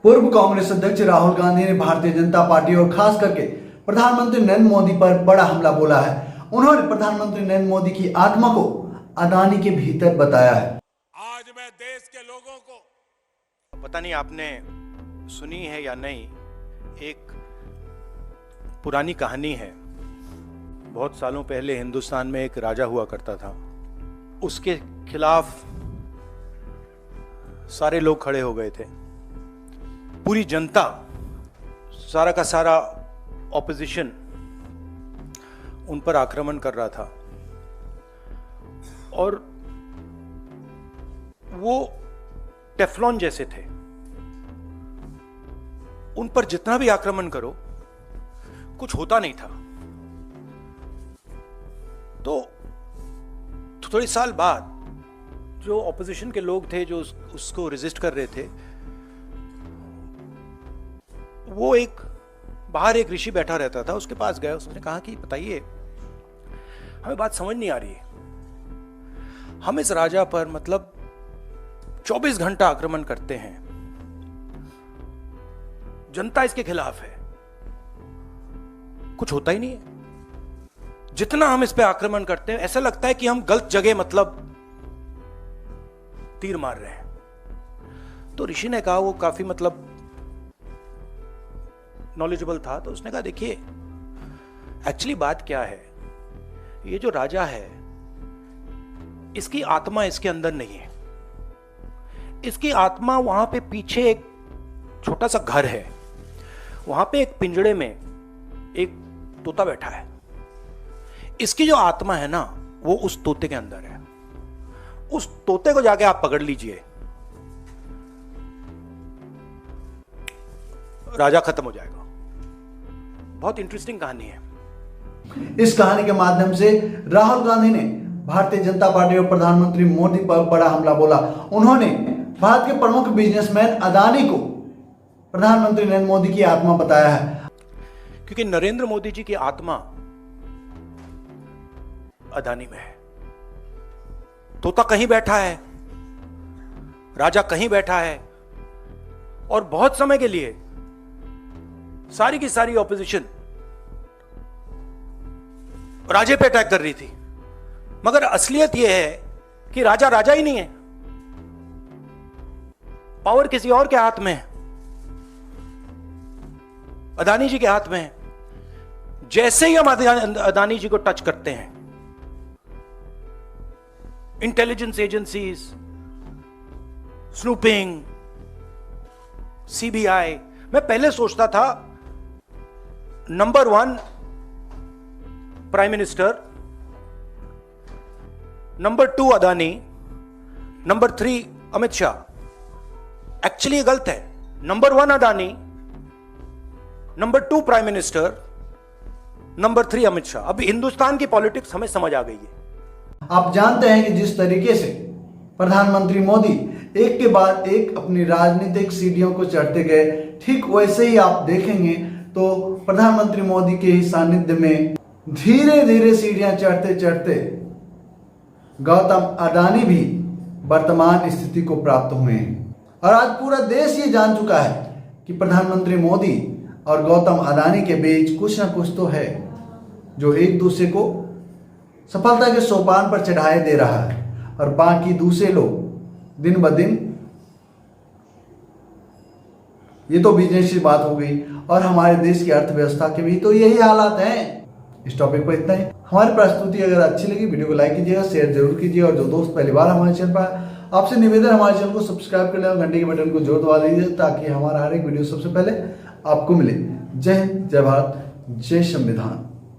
पूर्व कांग्रेस अध्यक्ष राहुल गांधी ने भारतीय जनता पार्टी और खास करके प्रधानमंत्री नरेंद्र मोदी पर बड़ा हमला बोला है। उन्होंने प्रधानमंत्री नरेंद्र मोदी की आत्मा को अदानी के भीतर बताया है। आज मैं देश के लोगों को, पता नहीं आपने सुनी है या नहीं, एक पुरानी कहानी है। बहुत सालों पहले हिंदुस्तान में एक राजा हुआ करता था। उसके खिलाफ सारे लोग खड़े हो गए थे। पूरी जनता, सारा का सारा ऑपोजिशन उन पर आक्रमण कर रहा था और वो टेफ्लॉन जैसे थे। उन पर जितना भी आक्रमण करो कुछ होता नहीं था। तो थोड़े साल बाद जो ऑपोजिशन के लोग थे, जो उसको रेजिस्ट कर रहे थे, वो बाहर एक ऋषि बैठा रहता था, उसके पास गया। उसने कहा कि बताइए, हमें बात समझ नहीं आ रही है। हम इस राजा पर 24 घंटा आक्रमण करते हैं, जनता इसके खिलाफ है, कुछ होता ही नहीं है। जितना हम इस पे आक्रमण करते हैं ऐसा लगता है कि हम गलत जगह तीर मार रहे हैं। तो ऋषि ने कहा, वो काफी नॉलेजेबल था, तो उसने कहा देखिए, एक्चुअली बात क्या है, ये जो राजा है इसकी आत्मा इसके अंदर नहीं है। इसकी आत्मा वहां पे पीछे एक छोटा सा घर है, वहां पे एक पिंजड़े में एक तोता बैठा है। इसकी जो आत्मा है ना, वो उस तोते के अंदर है। उस तोते को जाके आप पकड़ लीजिए, राजा खत्म हो जाएगा। बहुत इंटरेस्टिंग कहानी है। इस कहानी के माध्यम से राहुल गांधी ने भारतीय जनता पार्टी और प्रधानमंत्री मोदी पर बड़ा हमला बोला। उन्होंने भारत के प्रमुख बिजनेसमैन अदानी को प्रधानमंत्री नरेंद्र मोदी की आत्मा बताया है। क्योंकि नरेंद्र मोदी जी की आत्मा अदानी में है। तोता कहीं बैठा है, राजा कहीं बैठा है, और बहुत समय के लिए सारी की सारी ऑपोजिशन राजे पे अटैक कर रही थी। मगर असलियत यह है कि राजा राजा ही नहीं है, पावर किसी और के हाथ में है, अदानी जी के हाथ में है। जैसे ही हम अदानी जी को टच करते हैं, इंटेलिजेंस एजेंसीज, स्नूपिंग, सीबीआई, मैं पहले सोचता था number 1 prime minister, number 2 Adani, number 3 Amit Shah. Actually ये गलत है। Number 1 Adani, number 2 prime minister, number 3 Amit Shah. अब हिंदुस्तान की पॉलिटिक्स हमें समझ आ गई है। आप जानते हैं कि जिस तरीके से प्रधानमंत्री मोदी एक के बाद एक अपनी राजनीतिक सीढ़ियों को चढ़ते गए, ठीक वैसे ही आप देखेंगे तो प्रधानमंत्री मोदी के ही सानिध्य में धीरे धीरे सीढ़ियां चढ़ते चढ़ते गौतम अडानी भी वर्तमान स्थिति को प्राप्त हुए हैं। और आज पूरा देश ये जान चुका है कि प्रधानमंत्री मोदी और गौतम अडानी के बीच कुछ ना कुछ तो है, जो एक दूसरे को सफलता के सोपान पर चढ़ाए दे रहा है। और बाकी दूसरे लोग दिन ब दिन, ये तो बिजनेस की बात हो गई, और हमारे देश की अर्थव्यवस्था के भी तो यही हालात हैं। इस टॉपिक पर इतना ही। हमारी प्रस्तुति अगर अच्छी लगी, वीडियो को लाइक कीजिएगा, शेयर जरूर कीजिए, और जो दोस्त पहली बार हमारे चैनल पर, आपसे निवेदन हमारे चैनल को सब्सक्राइब कर लें और घंटे के बटन को जोर दबा दीजिए, ताकि हमारा हर एक वीडियो सबसे पहले आपको मिले। जय हिंद, जय भारत, जय संविधान।